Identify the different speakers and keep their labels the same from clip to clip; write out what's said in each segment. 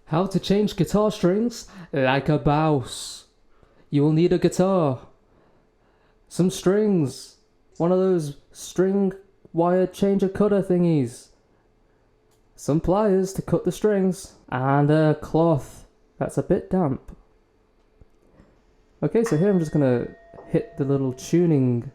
Speaker 1: How to change guitar strings like a BAWS. You will need a guitar, some strings, one of those string wire changer cutter thingies, some pliers to cut the strings, and a cloth that's a bit damp. Okay, so here I'm just gonna hit the little tuning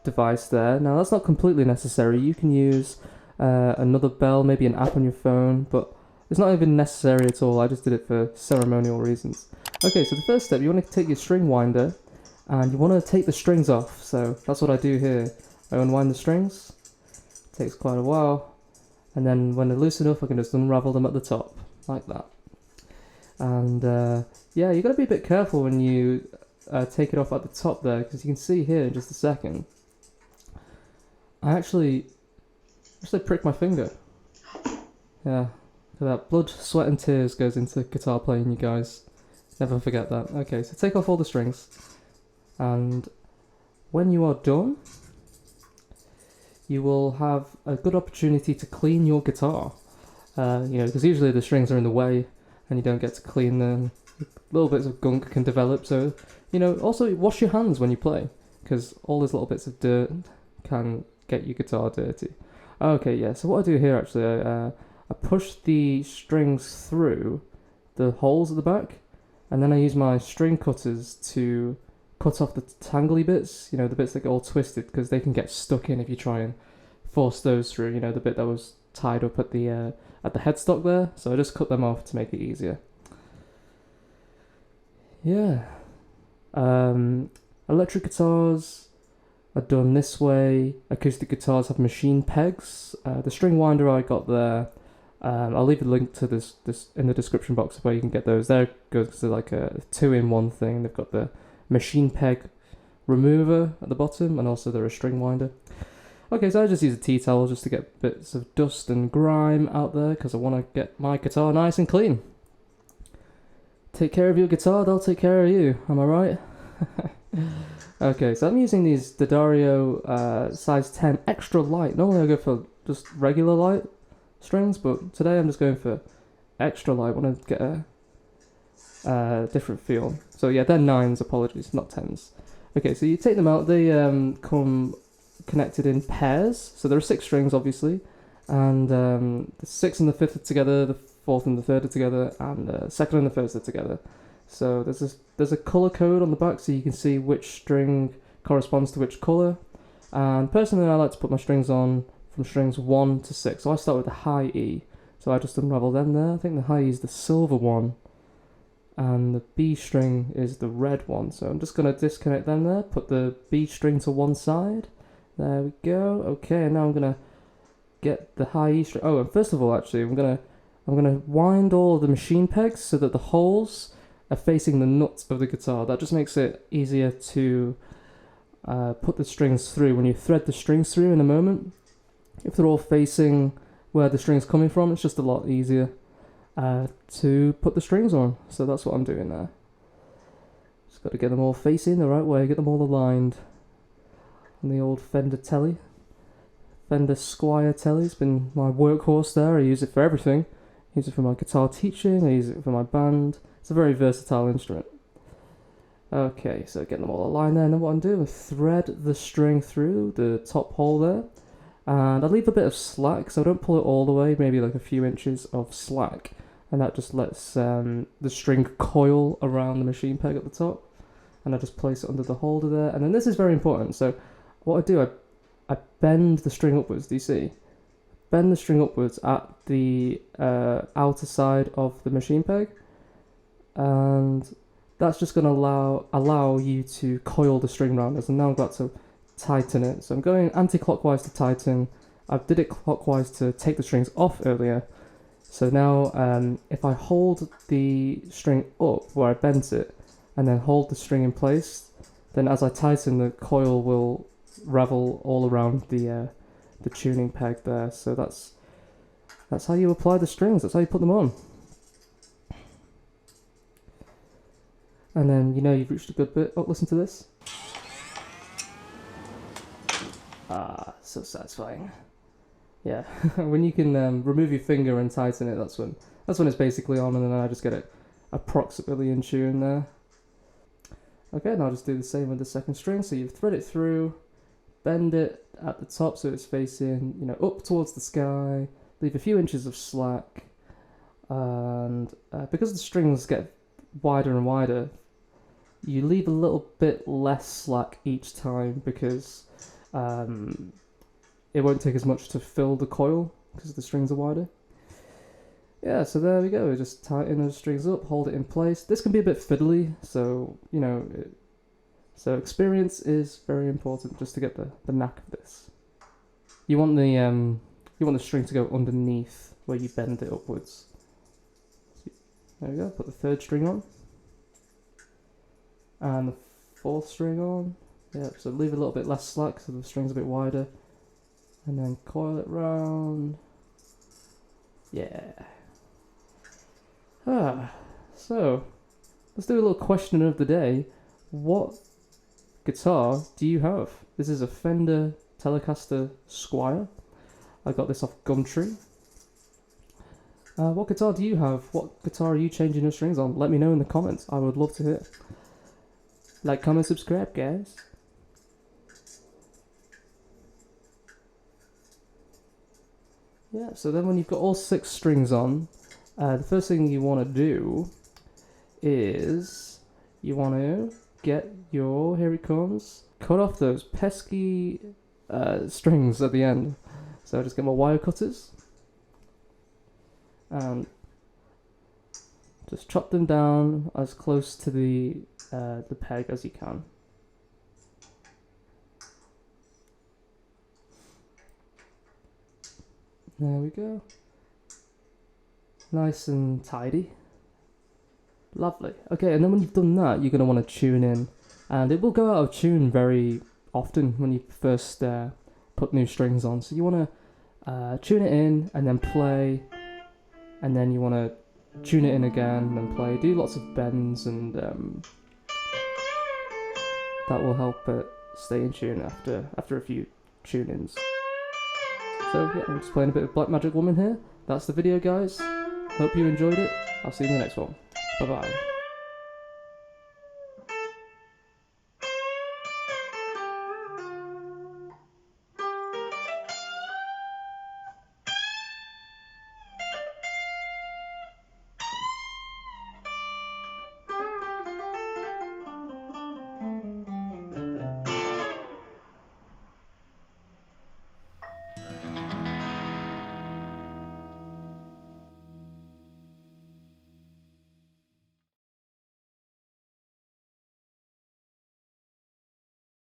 Speaker 1: device there. Now that's not completely necessary. You can use another bell, maybe an app on your phone, but it's not even necessary at all. I just did it for ceremonial reasons. Okay, so the first step, you want to take your string winder and you want to take the strings off. So that's what I do here. I unwind the strings. It takes quite a while. And then when they're loose enough, I can just unravel them at the top, like that. And yeah, you got to be a bit careful when you take it off at the top there, because you can see here in just a second, I actually pricked my finger. Yeah. So that blood, sweat and tears goes into guitar playing, you guys. Never forget that. Okay, so take off all the strings. And when you are done, you will have a good opportunity to clean your guitar. Because usually the strings are in the way and you don't get to clean them. Little bits of gunk can develop, so, also wash your hands when you play, because all those little bits of dirt can get your guitar dirty. Okay, yeah, so what I do here actually, I push the strings through the holes at the back, and then I use my string cutters to cut off the tangly bits, the bits that get all twisted, because they can get stuck in if you try and force those through, the bit that was tied up at the headstock there. So I just cut them off to make it easier. Yeah. Electric guitars are done this way. Acoustic guitars have machine pegs. The string winder I got there, I'll leave a link to this in the description box where you can get those. They're good because they're like a 2-in-1 thing. They've got the machine peg remover at the bottom, and also they're a string winder. Okay, so I just use a tea towel just to get bits of dust and grime out there, because I want to get my guitar nice and clean. Take care of your guitar, they'll take care of you, am I right? Okay, so I'm using these D'Addario size 10 extra light. Normally I go for just regular light strings, but today I'm just going for extra light. I want to get a different feel. So yeah, they're 9s, apologies, not 10s. Okay, so you take them out, they come connected in pairs. So there are 6 strings, obviously, and the 6th and the 5th are together, the 4th and the 3rd are together, and the 2nd and the 1st are together. So there's a color code on the back, so you can see which string corresponds to which color. And personally, I like to put my strings on from strings 1 to 6. So I start with the high E. So I just unravel them there. I think the high E is the silver one, and the B string is the red one. So I'm just going to disconnect them there, put the B string to one side. There we go. Okay, and now I'm going to get the high E string. Oh, and first of all, actually, I'm going to wind all the machine pegs so that the holes are facing the nut of the guitar. That just makes it easier to put the strings through. When you thread the strings through in a moment, if they're all facing where the string's coming from, it's just a lot easier to put the strings on. So that's what I'm doing there. Just got to get them all facing the right way, get them all aligned. And the old Fender Telly, Fender Squire Telly's been my workhorse there. I use it for everything. I use it for my guitar teaching, I use it for my band. It's a very versatile instrument. Okay, so getting them all aligned there, and then what I'm doing is thread the string through the top hole there. And I leave a bit of slack, so I don't pull it all the way, maybe like a few inches of slack. And that just lets the string coil around the machine peg at the top. And I just place it under the holder there. And then this is very important. So what I do, I bend the string upwards, do you see? Bend the string upwards at the outer side of the machine peg. And that's just going to allow you to coil the string round us. And now I've got to tighten it. So I'm going anti-clockwise to tighten. I did it clockwise to take the strings off earlier. So now if I hold the string up where I bent it and then hold the string in place, then as I tighten, the coil will ravel all around the tuning peg there. So that's how you apply the strings. That's how you put them on. And then you've reached a good bit. Oh, listen to this. Ah, so satisfying. Yeah, when you can remove your finger and tighten it, that's That's when it's basically on, and then I just get it approximately in tune there. Okay, and I'll just do the same with the second string. So you thread it through, bend it at the top so it's facing, you know, up towards the sky, leave a few inches of slack, and because the strings get wider and wider, you leave a little bit less slack each time because it won't take as much to fill the coil because the strings are wider. Yeah, so there we go. Just tighten those strings up, hold it in place. This can be a bit fiddly, so, you know, so experience is very important just to get the knack of this. You want the string to go underneath where you bend it upwards. There we go. Put the third string on, and the fourth string on. Yeah, so leave a little bit less slack so the string's a bit wider, and then coil it round. Yeah. So let's do a little question of the day. What guitar do you have? This is a Fender Telecaster Squire. I got this off Gumtree. What guitar do you have? What guitar are you changing your strings on? Let me know in the comments. I would love to hear. Like, comment, subscribe, guys. Yeah, so then when you've got all 6 strings on, the first thing you want to do is you want to get your, here it comes, cut off those pesky strings at the end. So just get my wire cutters and just chop them down as close to the peg as you can. There we go. Nice and tidy. Lovely. Okay, and then when you've done that, you're going to want to tune in. And it will go out of tune very often when you first put new strings on. So you want to tune it in and then play. And then you want to tune it in again and then play. Do lots of bends, and that will help it stay in tune after a few tune-ins. So yeah, I'm just playing a bit of Black Magic Woman here. That's the video, guys. Hope you enjoyed it. I'll see you in the next one. Bye bye.